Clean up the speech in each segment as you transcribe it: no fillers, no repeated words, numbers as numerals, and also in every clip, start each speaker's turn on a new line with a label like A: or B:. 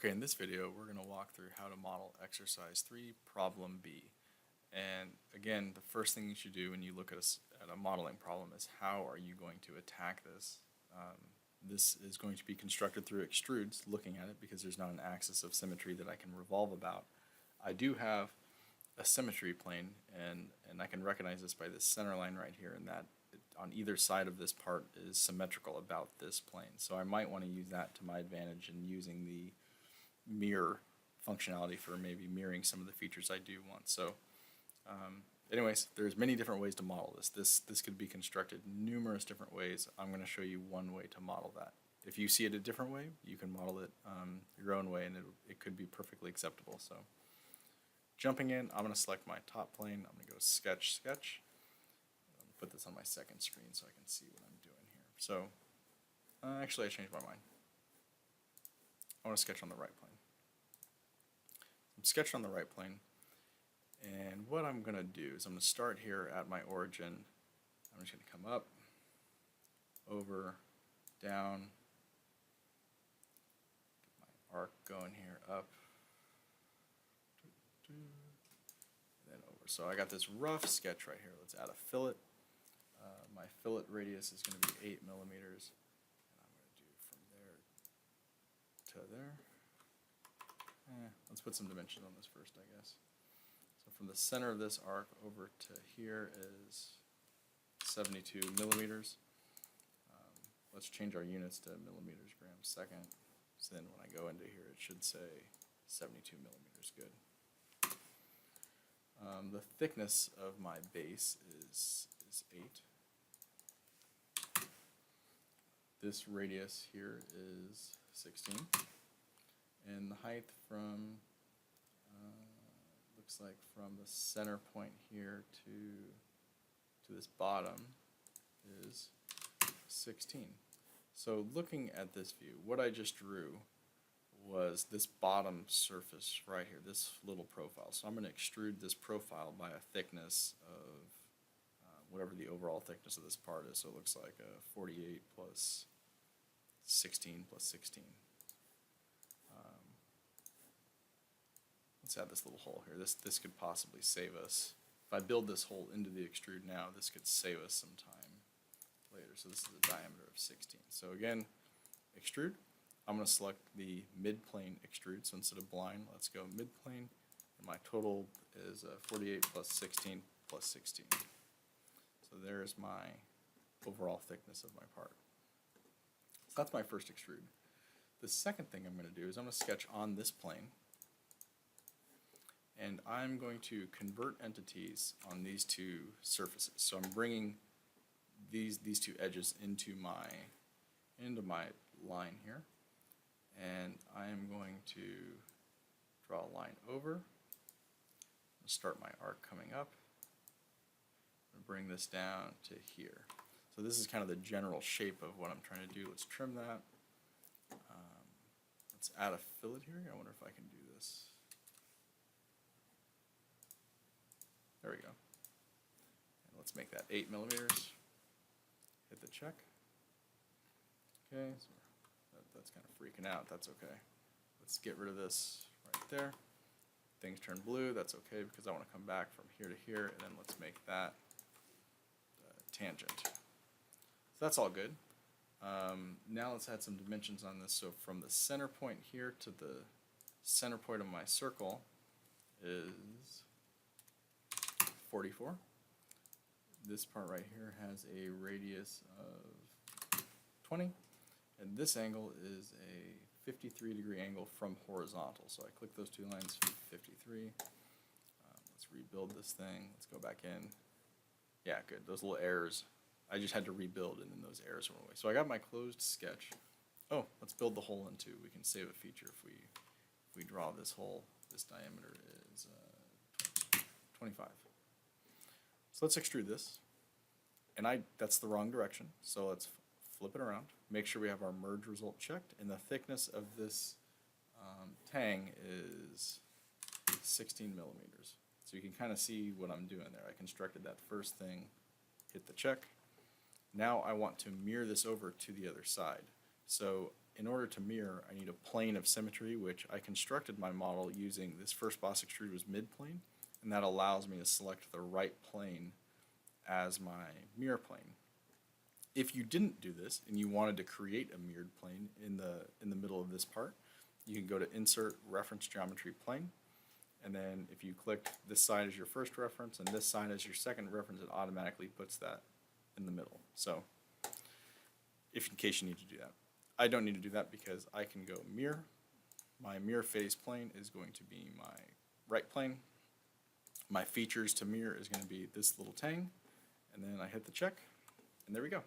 A: Okay, in this video, we're going to walk through how to model exercise 3, problem B. And again, the first thing you should do when you look at a modeling problem is how are you going to attack this? This is going to be constructed through extrudes, looking at it, because there's not an axis of symmetry that I can revolve about. I do have a symmetry plane, and I can recognize this by this center line right here, and that on either side of this part is symmetrical about this plane. So I might want to use that to my advantage in using the mirror functionality for maybe mirroring some of the features I do want. So anyways, there's many different ways to model this. This could be constructed numerous different ways. I'm going to show you one way to model that. If you see it a different way, you can model it your own way, and it could be perfectly acceptable. So jumping in, I'm going to select my top plane. I'm going to go sketch, sketch. Put this on my second screen so I can see what I'm doing here. So actually I changed my mind. I want to sketch on the right plane. I'm sketching on the right plane, and what I'm going to do is I'm going to start here at my origin. I'm just going to come up, over, down, get my arc going here, up, and then over. So I got this rough sketch right here. Let's add a fillet. My fillet radius is going to be 8 millimeters, and I'm going to do from there to there. Let's put some dimensions on this first, I guess. So from the center of this arc over to here is 72 millimeters. Let's change our units to millimeters, grams, second. So then when I go into here, it should say 72 millimeters. Good. The thickness of my base is 8. This radius here is 16, and the height from looks like from the center point here to this bottom is 16. So looking at this view, what I just drew was this bottom surface right here, this little profile. So I'm going to extrude this profile by a thickness of whatever the overall thickness of this part is. So it looks like a 48 plus 16 plus 16. Let's add this little hole here. This could possibly save us. If I build this hole into the extrude now, this could save us some time later. So this is a diameter of 16. So again, extrude. I'm going to select the mid-plane extrude. So instead of blind, let's go mid-plane. And my total is 48 plus 16 plus 16. So there's my overall thickness of my part. So that's my first extrude. The second thing I'm going to do is I'm going to sketch on this plane, and I'm going to convert entities on these two surfaces. So I'm bringing these two edges into my line here, and I am going to draw a line over. Start my arc coming up, and bring this down to here. So this is kind of the general shape of what I'm trying to do. Let's trim that. Let's add a fillet here. I wonder if I can do this. There we go. And let's make that 8 millimeters. Hit the check. Okay, so that's kind of freaking out. That's okay. Let's get rid of this right there. Things turn blue. That's okay because I want to come back from here to here, and then let's make that tangent. So that's all good. Now let's add some dimensions on this. So from the center point here to the center point of my circle is 44. This part right here has a radius of 20, and this angle is a 53-degree angle from horizontal. So I click those two lines, 53. Let's rebuild this thing. Let's go back in. Yeah, good. Those little errors, I just had to rebuild, and then those errors went away. So I got my closed sketch. Oh, let's build the hole in two. We can save a feature if we draw this hole. This diameter is 25. So let's extrude this. And that's the wrong direction, so let's flip it around. Make sure we have our merge result checked, and the thickness of this tang is 16 millimeters. So you can kind of see what I'm doing there. I constructed that first thing, hit the check. Now I want to mirror this over to the other side. So in order to mirror, I need a plane of symmetry, which I constructed my model using this first boss extrude was mid-plane, and that allows me to select the right plane as my mirror plane. If you didn't do this and you wanted to create a mirrored plane in the middle of this part, you can go to Insert Reference Geometry Plane, and then if you click this side as your first reference and this side as your second reference, it automatically puts that in the middle. So, if in case you need to do that. I don't need to do that because I can go mirror. My mirror face plane is going to be my right plane. My features to mirror is going to be this little tang, and then I hit the check, and there we go.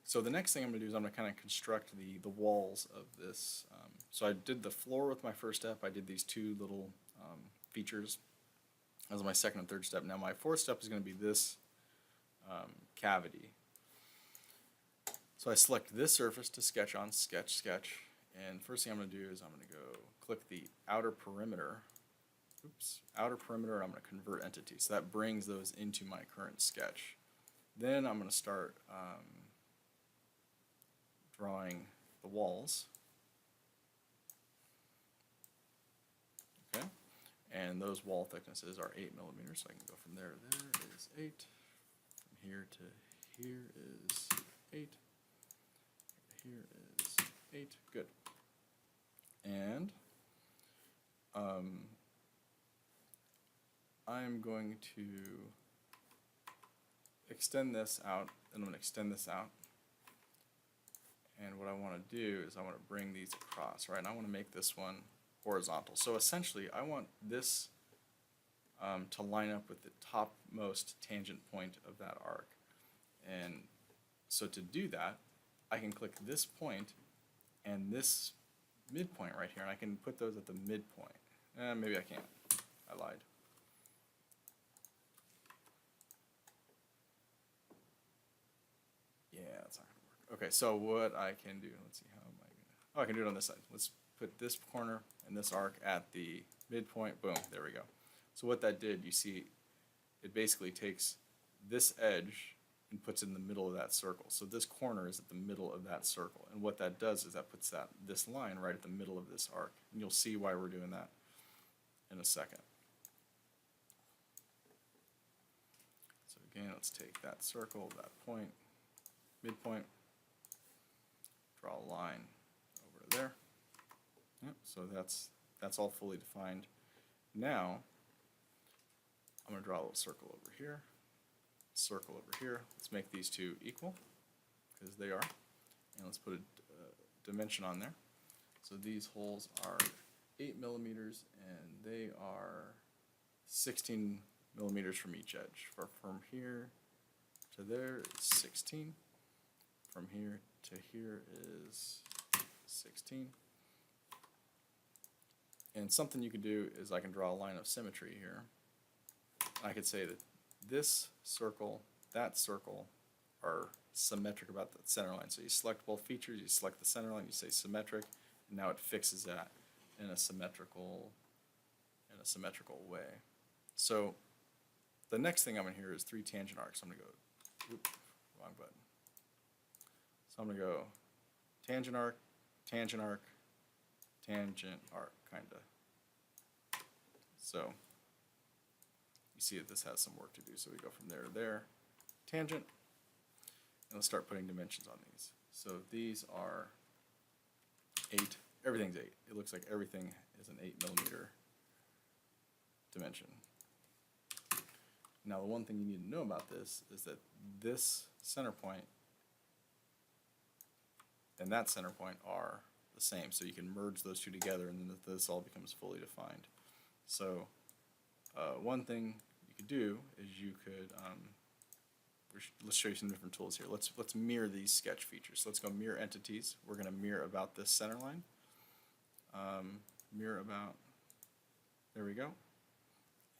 A: So the next thing I'm going to do is I'm going to kind of construct the walls of this. So I did the floor with my first step. I did these two little features as my second and third step. Now my fourth step is going to be this cavity. So I select this surface to sketch on, sketch, and first thing I'm going to do is I'm going to go click the outer perimeter. Outer perimeter, I'm going to convert entity. So that brings those into my current sketch. Then I'm going to start drawing the walls. Okay, and those wall thicknesses are 8 millimeters, so I can go from there to there is 8. From here to here is 8. Here is 8. Good. And I'm going to extend this out, and I'm going to extend this out. And what I want to do is I want to bring these across, right? And I want to make this one horizontal. So essentially, I want this to line up with the topmost tangent point of that arc. And so to do that, I can click this point and this midpoint right here, and I can put those at the midpoint. Maybe I can't. I lied. Yeah, that's not going to work. Okay, so what I can do, let's see, how am I going to, oh, I can do it on this side. Let's put this corner and this arc at the midpoint. Boom, there we go. So what that did, you see, it basically takes this edge and puts it in the middle of that circle. So this corner is at the middle of that circle. And what that does is that puts this line right at the middle of this arc. And you'll see why we're doing that in a second. So again, let's take that circle, that point, midpoint, draw a line over to there. Yep, so that's all fully defined. Now, I'm going to draw a little circle over here. Circle over here. Let's make these two equal, because they are. And let's put a dimension on there. So these holes are 8 millimeters, and they are 16 millimeters from each edge. From here to there is 16. From here to here is 16. And something you could do is I can draw a line of symmetry here. I could say that this circle, that circle are symmetric about the center line. So you select both features, you select the center line, you say symmetric, and now it fixes that in a symmetrical way. So the next thing I'm going to hear is 3 tangent arcs. I'm going to go, oops, wrong button. So I'm going to go tangent arc, tangent arc, tangent arc, kind of. So you see that this has some work to do. So we go from there to there, tangent, and let's start putting dimensions on these. So these are 8. Everything's 8. It looks like everything is an 8 millimeter dimension. Now the one thing you need to know about this is that this center point and that center point are the same. So you can merge those two together, and then this all becomes fully defined. So one thing you could do is you could, let's show you some different tools here. Let's mirror these sketch features. So let's go mirror entities. We're going to mirror about this center line. Mirror about, there we go,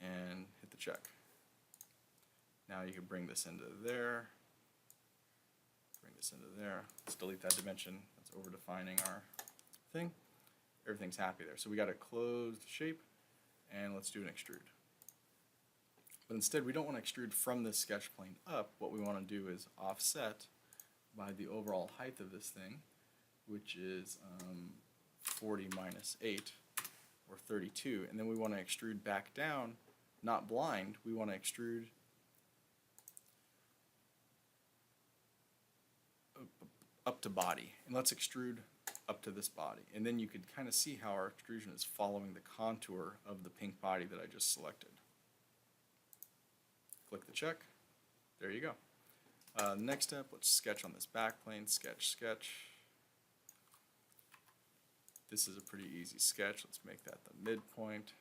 A: and hit the check. Now you can bring this into there, bring this into there. Let's delete that dimension. That's over defining our thing. Everything's happy there. So we got a closed shape, and let's do an extrude. But instead, we don't want to extrude from this sketch plane up. What we want to do is offset by the overall height of this thing which is 40 minus 8, or 32. And then we want to extrude back down, not blind, we want to extrude up to body. And let's extrude up to this body. And then you could kind of see how our extrusion is following the contour of the pink body that I just selected. Click the check. There you go. Next step, let's sketch on this back plane. Sketch, sketch. This is a pretty easy sketch. Let's make that the midpoint.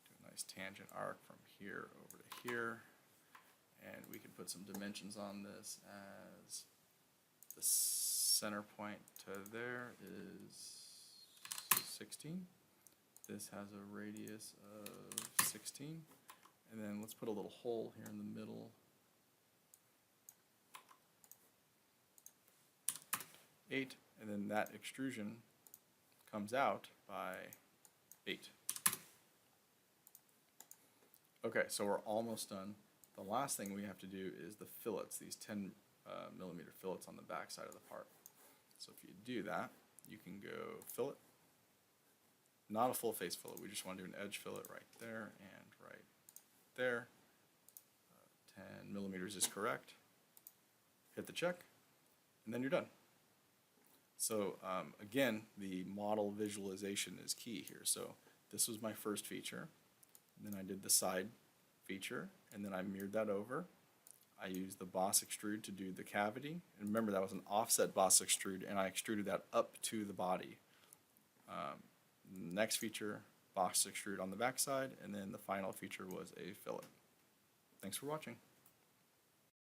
A: Do a nice tangent arc from here over to here. And we can put some dimensions on this as the center point to there is 16. This has a radius of 16. And then let's put a little hole here in the middle. 8, and then that extrusion comes out by 8. Okay, so we're almost done. The last thing we have to do is the fillets, these 10 millimeter fillets on the back side of the part. So if you do that, you can go fillet. Not a full face fillet, we just want to do an edge fillet right there and right there. 10 millimeters is correct. Hit the check, and then you're done. So again, the model visualization is key here. So this was my first feature, and then I did the side feature, and then I mirrored that over. I used the boss extrude to do the cavity, and remember that was an offset boss extrude, and I extruded that up to the body. Next feature, box extrude on the back side, and then the final feature was a fillet. Thanks for watching.